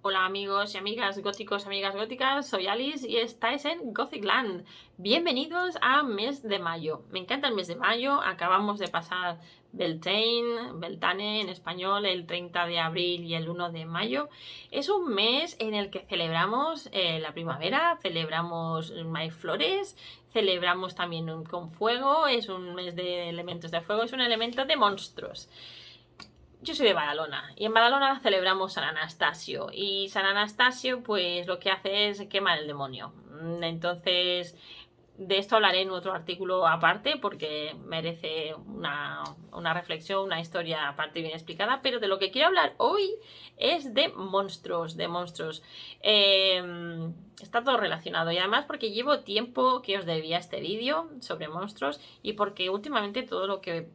Hola amigos y amigas góticas, soy Alice y estáis en Gothicland. Bienvenidos a mes de mayo. Me encanta el mes de mayo, acabamos de pasar Beltane en español, el 30 de abril y el 1 de mayo. Es un mes en el que celebramos la primavera, celebramos hay flores, celebramos también con fuego, es un mes de elementos de fuego, es un elemento de monstruos. Yo soy de Badalona y en Badalona celebramos San Anastasio y San Anastasio pues lo que hace es quemar el demonio. Entonces de esto hablaré en otro artículo aparte porque merece una reflexión, una historia aparte bien explicada, pero de lo que quiero hablar hoy es de monstruos, está todo relacionado y además porque llevo tiempo que os debía este vídeo sobre monstruos y porque últimamente todo lo que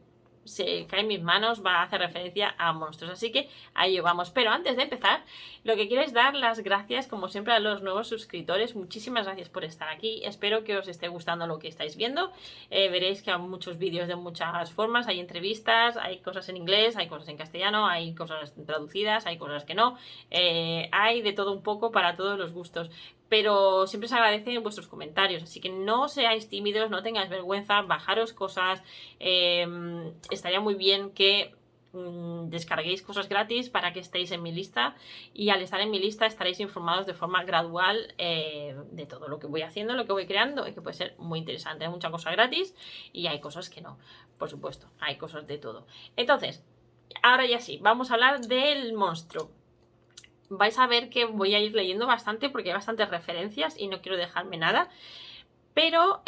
se cae en mis manos va a hacer referencia a monstruos, así que ahí vamos. Pero antes de empezar, lo que quiero es dar las gracias como siempre a los nuevos suscriptores. Muchísimas gracias por estar aquí, espero que os esté gustando lo que estáis viendo. Veréis que hay muchos vídeos de muchas formas, hay entrevistas, hay cosas en inglés, hay cosas en castellano, hay cosas traducidas, hay cosas que no, hay de todo un poco para todos los gustos. Pero siempre se agradecen vuestros comentarios, así que no seáis tímidos, no tengáis vergüenza, bajaros cosas. Estaría muy bien que descarguéis cosas gratis para que estéis en mi lista y al estar en mi lista estaréis informados de forma gradual de todo lo que voy haciendo, lo que voy creando y que puede ser muy interesante. Hay mucha cosa gratis y hay cosas que no, por supuesto, hay cosas de todo. Entonces, ahora ya sí, vamos a hablar del monstruo. Vais a ver que voy a ir leyendo bastante porque hay bastantes referencias y no quiero dejarme nada. Pero,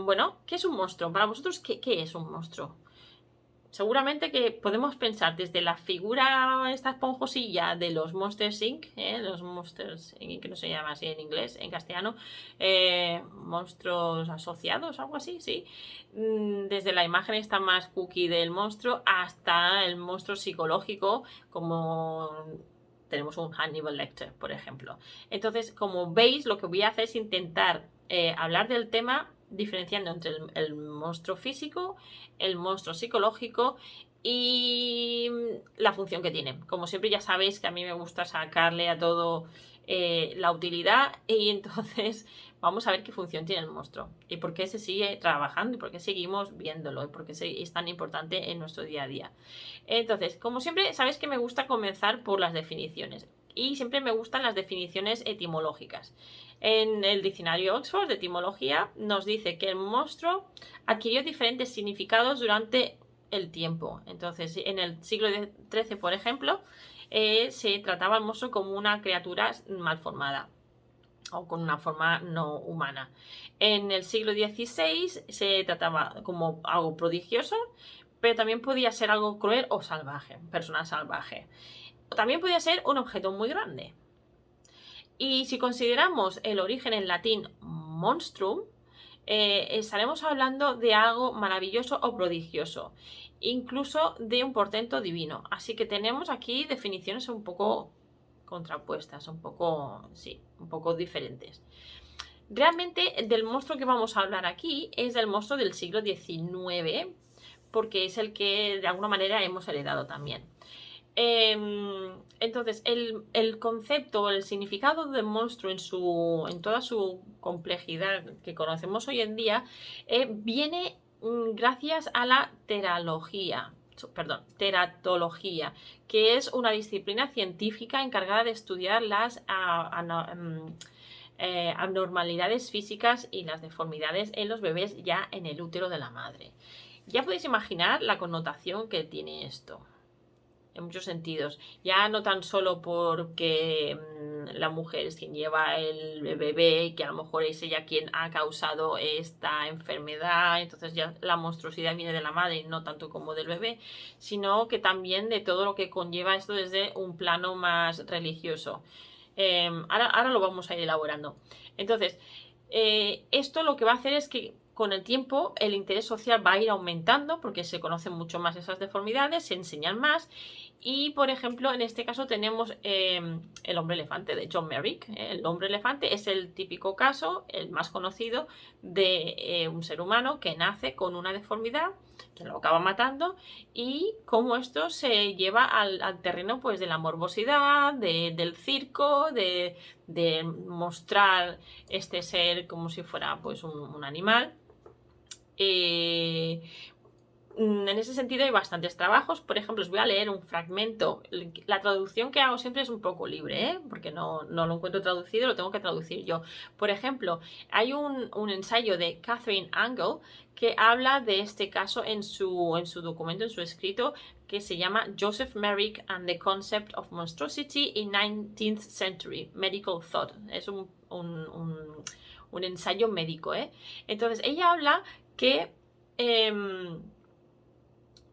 bueno, ¿qué es un monstruo? Para vosotros, ¿qué es un monstruo? Seguramente que podemos pensar desde la figura, esta esponjosilla de los Monsters Inc., los Monsters Inc., que no se llama así en inglés, en castellano, monstruos asociados, algo así, sí. Desde la imagen esta más cookie del monstruo hasta el monstruo psicológico, como tenemos un Hannibal Lecter, por ejemplo. Entonces, como veis, lo que voy a hacer es intentar hablar del tema diferenciando entre el monstruo físico, el monstruo psicológico y la función que tiene. Como siempre ya sabéis que a mí me gusta sacarle a todo la utilidad y entonces vamos a ver qué función tiene el monstruo y por qué se sigue trabajando y por qué seguimos viéndolo y por qué es tan importante en nuestro día a día. Entonces, como siempre, sabéis que me gusta comenzar por las definiciones y siempre me gustan las definiciones etimológicas. En el diccionario Oxford de etimología nos dice que el monstruo adquirió diferentes significados durante el tiempo. Entonces, en el siglo XIII, por ejemplo, se trataba al monstruo como una criatura malformada o con una forma no humana. En el siglo XVI se trataba como algo prodigioso, pero también podía ser algo cruel o salvaje, persona salvaje. También podía ser un objeto muy grande. Y si consideramos el origen en latín monstrum, estaremos hablando de algo maravilloso o prodigioso, incluso de un portento divino. Así que tenemos aquí definiciones un poco contrapuestas, un poco diferentes. Realmente del monstruo que vamos a hablar aquí es del monstruo del siglo XIX, porque es el que de alguna manera hemos heredado también. Entonces, el concepto, el significado del monstruo en toda su complejidad que conocemos hoy en día, viene gracias a la teratología, que es una disciplina científica encargada de estudiar las abnormalidades físicas y las deformidades en los bebés ya en el útero de la madre. Ya podéis imaginar la connotación que tiene esto en muchos sentidos, ya no tan solo porque la mujer es quien lleva el bebé y que a lo mejor es ella quien ha causado esta enfermedad, entonces ya la monstruosidad viene de la madre y no tanto como del bebé, sino que también de todo lo que conlleva esto desde un plano más religioso. Ahora lo vamos a ir elaborando. Entonces, esto lo que va a hacer es que con el tiempo el interés social va a ir aumentando porque se conocen mucho más esas deformidades, se enseñan más y, por ejemplo, en este caso tenemos el hombre elefante de John Merrick. El hombre elefante es el típico caso, el más conocido, de un ser humano que nace con una deformidad que lo acaba matando, y cómo esto se lleva al terreno pues de la morbosidad, del circo, de mostrar este ser como si fuera pues un animal. En ese sentido hay bastantes trabajos. Por ejemplo, os voy a leer un fragmento. La traducción que hago siempre es un poco libre, ¿eh? Porque no lo encuentro traducido, lo tengo que traducir yo. Por ejemplo, hay un ensayo de Catherine Angle que habla de este caso en su documento, en su escrito, que se llama Joseph Merrick and the Concept of Monstrosity in 19th Century Medical Thought. Es un ensayo médico, ¿eh? Entonces, ella habla que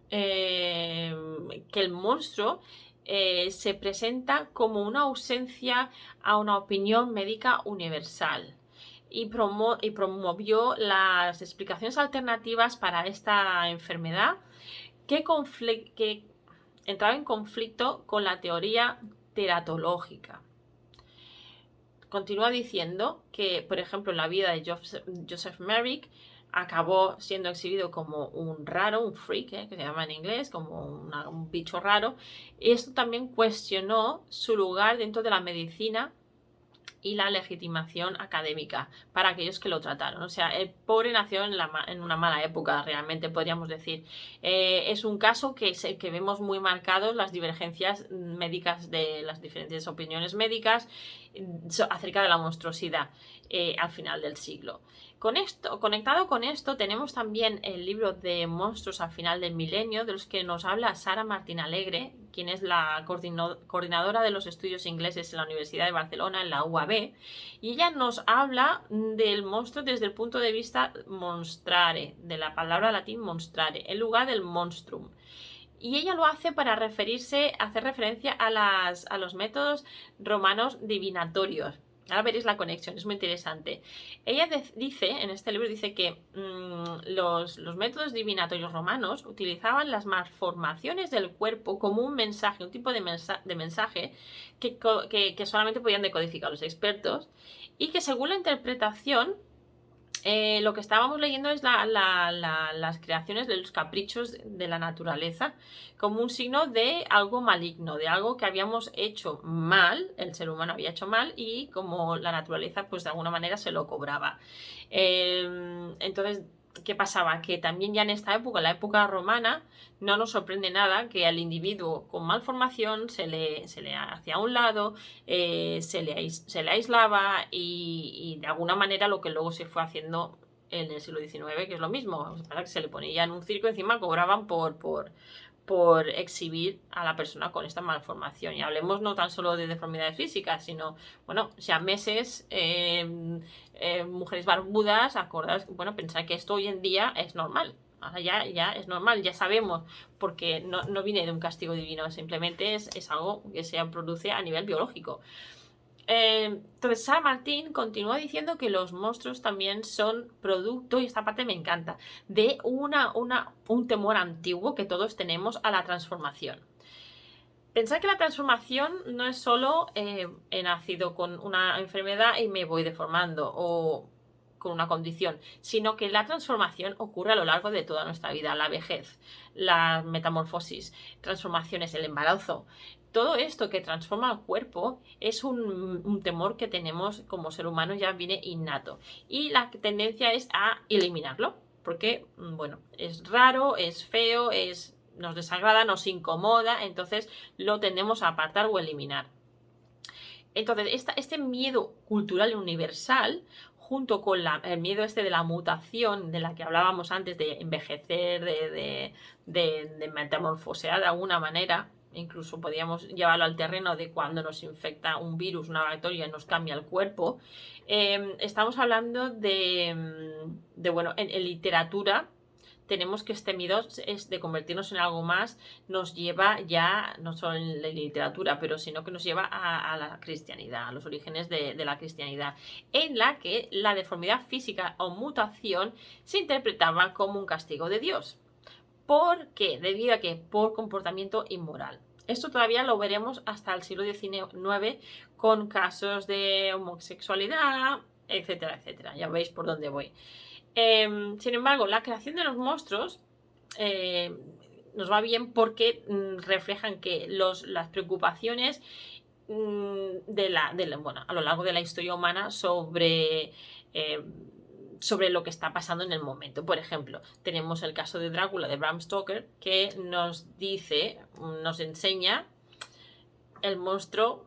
que el monstruo se presenta como una ausencia a una opinión médica universal y promovió las explicaciones alternativas para esta enfermedad que entraba en conflicto con la teoría teratológica. Continúa diciendo que, por ejemplo, la vida de Joseph Merrick acabó siendo exhibido como un raro, un freak, que se llama en inglés, como un bicho raro. Y esto también cuestionó su lugar dentro de la medicina y la legitimación académica para aquellos que lo trataron. O sea, el pobre nació en una mala época, realmente podríamos decir. Es un caso que vemos muy marcados las divergencias médicas de las diferentes opiniones médicas acerca de la monstruosidad al final del siglo. Conectado con esto, tenemos también el libro de Monstruos al final del milenio, de los que nos habla Sara Martín Alegre, quien es la coordinadora de los estudios ingleses en la Universidad de Barcelona, en la UAB, y ella nos habla del monstruo desde el punto de vista monstrare, de la palabra latín monstrare, en lugar del monstrum. Y ella lo hace para hacer referencia a los métodos romanos divinatorios. Ahora veréis la conexión, es muy interesante. Ella dice, en este libro, dice que los métodos divinatorios romanos utilizaban las malformaciones del cuerpo como un mensaje, un tipo de mensaje que solamente podían decodificar los expertos, y que según la interpretación lo que estábamos leyendo es las creaciones de los caprichos de la naturaleza como un signo de algo maligno, de algo que habíamos hecho mal, el ser humano había hecho mal, y como la naturaleza pues de alguna manera se lo cobraba. Entonces, ¿qué pasaba? Que también ya en esta época, la época romana, no nos sorprende nada que al individuo con malformación se le hacía a un lado, se le aislaba y de alguna manera lo que luego se fue haciendo en el siglo XIX, que es lo mismo, que se le ponía en un circo, encima cobraban por exhibir a la persona con esta malformación. Y hablemos no tan solo de deformidades físicas, sino, bueno, siameses, mujeres barbudas, acordaos, bueno, pensar que esto hoy en día es normal. Ahora ya es normal, ya sabemos, porque no viene de un castigo divino, simplemente es algo que se produce a nivel biológico. Entonces Sara Martín continúa diciendo que los monstruos también son producto, y esta parte me encanta, de un temor antiguo que todos tenemos a la transformación. Pensad que la transformación no es solo he nacido con una enfermedad y me voy deformando o con una condición, sino que la transformación ocurre a lo largo de toda nuestra vida, la vejez, la metamorfosis, transformaciones, el embarazo. Todo esto que transforma el cuerpo es un temor que tenemos como ser humano, ya viene innato. Y la tendencia es a eliminarlo, porque, bueno, es raro, es feo, nos desagrada, nos incomoda, entonces lo tendemos a apartar o eliminar. Entonces, este miedo cultural universal, junto con el miedo de la mutación, de la que hablábamos antes, de envejecer, de metamorfosear de alguna manera, incluso podríamos llevarlo al terreno de cuando nos infecta un virus, una bacteria y nos cambia el cuerpo. Estamos hablando bueno, en literatura tenemos que este miedo de convertirnos en algo más nos lleva ya, no solo en la literatura, pero sino que nos lleva a la cristianidad, a los orígenes de la cristianidad, en la que la deformidad física o mutación se interpretaba como un castigo de Dios. ¿Por qué? Debido a que por comportamiento inmoral. Esto todavía lo veremos hasta el siglo XIX con casos de homosexualidad, etcétera, etcétera. Ya veis por dónde voy. Sin embargo, la creación de los monstruos nos va bien porque reflejan que las preocupaciones bueno, a lo largo de la historia humana sobre lo que está pasando en el momento. Por ejemplo, tenemos el caso de Drácula de Bram Stoker, que nos enseña el monstruo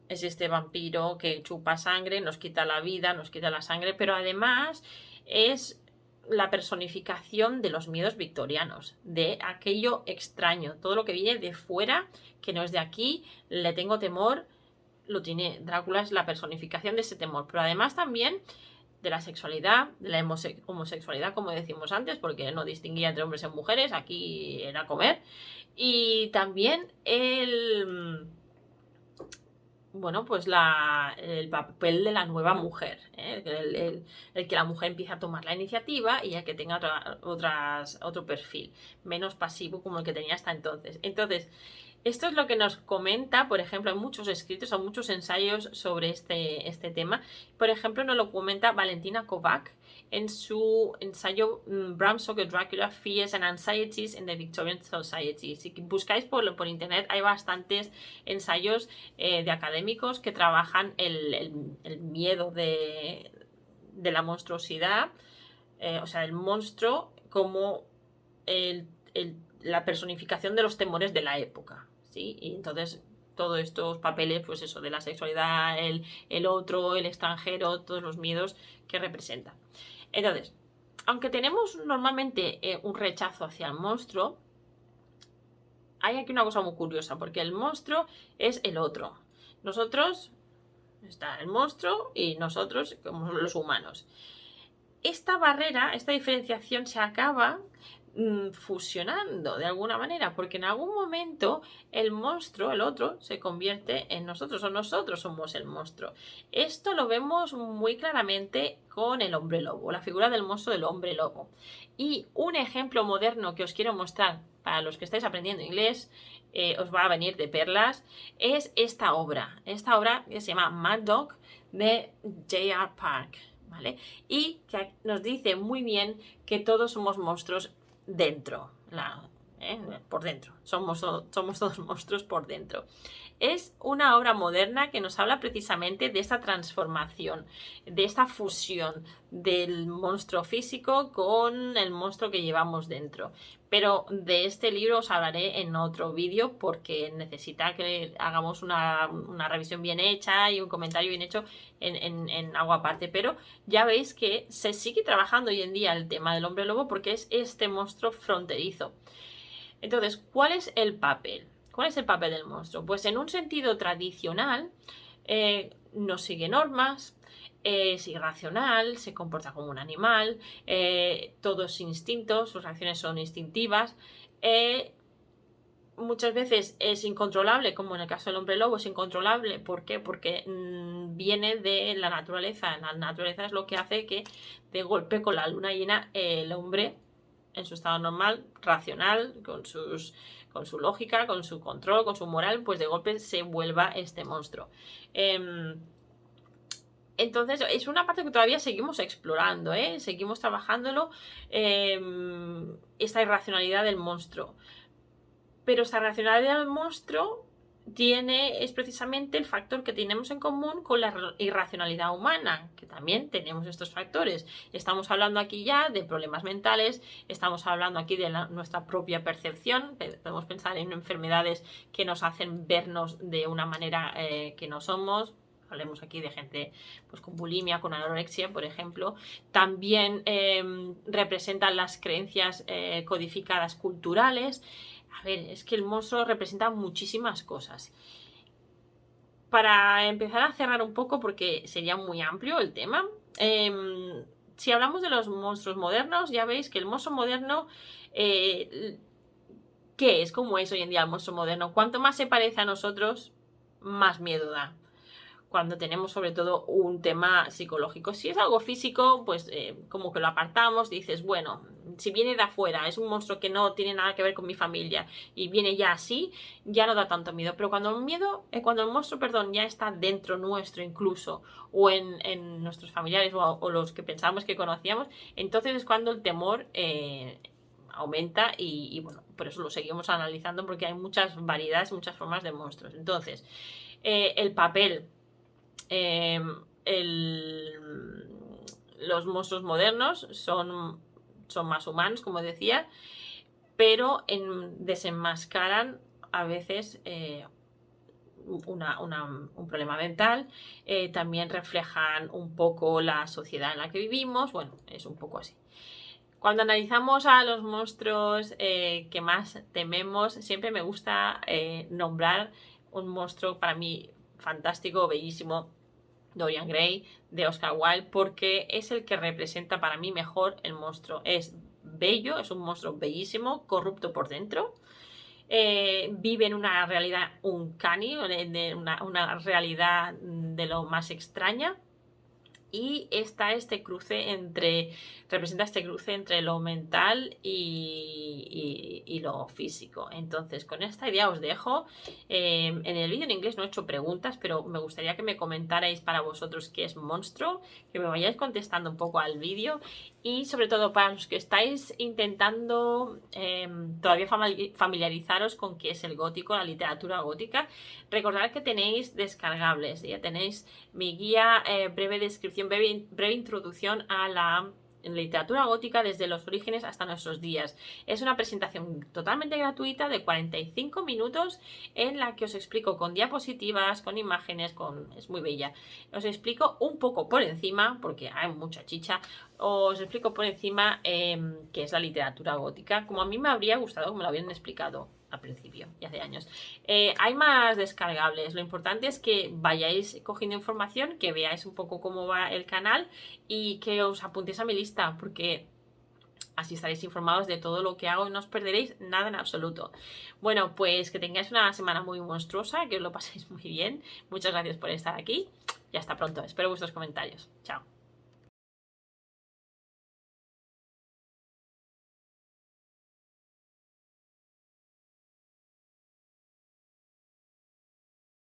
es este vampiro que chupa sangre, nos quita la vida, nos quita la sangre, pero además es la personificación de los miedos victorianos, de aquello extraño, todo lo que viene de fuera, que no es de aquí, le tengo temor, lo tiene. Drácula es la personificación de ese temor, pero además también de la sexualidad, de la homosexualidad, como decimos antes, porque no distinguía entre hombres y mujeres, aquí era comer, y también bueno, pues el papel de la nueva mujer, el que la mujer empieza a tomar la iniciativa y el que tenga otro perfil, menos pasivo como el que tenía hasta entonces. Entonces, esto es lo que nos comenta, por ejemplo, hay muchos escritos, hay muchos ensayos sobre este tema. Por ejemplo, nos lo comenta Valentina Kovac en su ensayo Bram Stoker Dracula, Fears and Anxieties in the Victorian Society. Si buscáis por internet hay bastantes ensayos de académicos que trabajan el miedo de la monstruosidad, o sea, el monstruo como la personificación de los temores de la época, ¿sí? Y entonces todos estos papeles, pues eso, de la sexualidad, el otro, el extranjero, todos los miedos que representa. Entonces, aunque tenemos normalmente un rechazo hacia el monstruo, hay aquí una cosa muy curiosa, porque el monstruo es el otro. Nosotros, está el monstruo y nosotros como los humanos. Esta barrera, esta diferenciación se acaba fusionando de alguna manera, porque en algún momento el monstruo, el otro, se convierte en nosotros o nosotros somos el monstruo. Esto lo vemos muy claramente con el hombre lobo, la figura del monstruo del hombre lobo. Y un ejemplo moderno que os quiero mostrar para los que estáis aprendiendo inglés, os va a venir de perlas, es esta obra que se llama Mad Dog de J.R. Park, ¿vale? Y que nos dice muy bien que todos somos monstruos dentro, por dentro, somos todos monstruos por dentro. Es una obra moderna que nos habla precisamente de esta transformación, de esta fusión del monstruo físico con el monstruo que llevamos dentro. Pero de este libro os hablaré en otro vídeo porque necesita que hagamos una revisión bien hecha y un comentario bien hecho en algo aparte. Pero ya veis que se sigue trabajando hoy en día el tema del hombre lobo porque es este monstruo fronterizo. Entonces, ¿cuál es el papel? ¿Cuál es el papel del monstruo? Pues en un sentido tradicional no sigue normas, es irracional, se comporta como un animal, todo es instinto, sus reacciones son instintivas, muchas veces es incontrolable, como en el caso del hombre lobo es incontrolable. ¿Por qué? Porque viene de la naturaleza. La naturaleza es lo que hace que de golpe con la luna llena el hombre en su estado normal, racional, con su lógica, con su control, con su moral, pues de golpe se vuelva este monstruo. Entonces es una parte que todavía seguimos explorando, seguimos trabajándolo, esta irracionalidad del monstruo. Pero esta irracionalidad del monstruo es precisamente el factor que tenemos en común con la irracionalidad humana, que también tenemos estos factores. Estamos hablando aquí ya de problemas mentales, estamos hablando aquí de nuestra propia percepción, podemos pensar en enfermedades que nos hacen vernos de una manera que no somos. Hablemos aquí de gente pues, con bulimia, con anorexia, por ejemplo. También representan las creencias codificadas culturales. A ver, es que el monstruo representa muchísimas cosas. Para empezar a cerrar un poco, porque sería muy amplio el tema, si hablamos de los monstruos modernos, ya veis que el monstruo moderno, ¿qué es? ¿Cómo es hoy en día el monstruo moderno? Cuanto más se parece a nosotros, más miedo da. Cuando tenemos sobre todo un tema psicológico. Si es algo físico, pues como que lo apartamos, dices, bueno, si viene de afuera, es un monstruo que no tiene nada que ver con mi familia y viene ya así, ya no da tanto miedo. Pero cuando el monstruo, ya está dentro nuestro incluso, o en nuestros familiares o los que pensábamos que conocíamos, entonces es cuando el temor aumenta y bueno, por eso lo seguimos analizando porque hay muchas variedades, muchas formas de monstruos. Entonces, el papel, los monstruos modernos son más humanos, como decía, pero desenmascaran a veces un problema mental, también reflejan un poco la sociedad en la que vivimos, bueno, es un poco así. Cuando analizamos a los monstruos que más tememos, siempre me gusta nombrar un monstruo para mí fantástico, bellísimo, Dorian Gray, de Oscar Wilde, porque es el que representa para mí mejor el monstruo. Es bello, es un monstruo bellísimo, corrupto por dentro, vive en una realidad uncanny, una realidad de lo más extraña, y representa este cruce entre lo mental y lo físico. Entonces, con esta idea os dejo. En el vídeo en inglés no he hecho preguntas, pero me gustaría que me comentarais para vosotros qué es monstruo, que me vayáis contestando un poco al vídeo, y sobre todo para los que estáis intentando todavía familiarizaros con qué es el gótico, la literatura gótica. Recordad que tenéis descargables, ya tenéis mi guía, breve descripción, breve introducción a la literatura gótica desde los orígenes hasta nuestros días. Es una presentación totalmente gratuita de 45 minutos en la que os explico con diapositivas, con imágenes, es muy bella. Os explico un poco por encima, porque hay mucha chicha, os explico por encima qué es la literatura gótica, como a mí me habría gustado que me lo hubieran explicado al principio y hace años. Hay más descargables. Lo importante es que vayáis cogiendo información, que veáis un poco cómo va el canal y que os apuntéis a mi lista, porque así estaréis informados de todo lo que hago y no os perderéis nada en absoluto. Bueno, pues que tengáis una semana muy monstruosa, que os lo paséis muy bien. Muchas gracias por estar aquí y hasta pronto. Espero vuestros comentarios. Chao.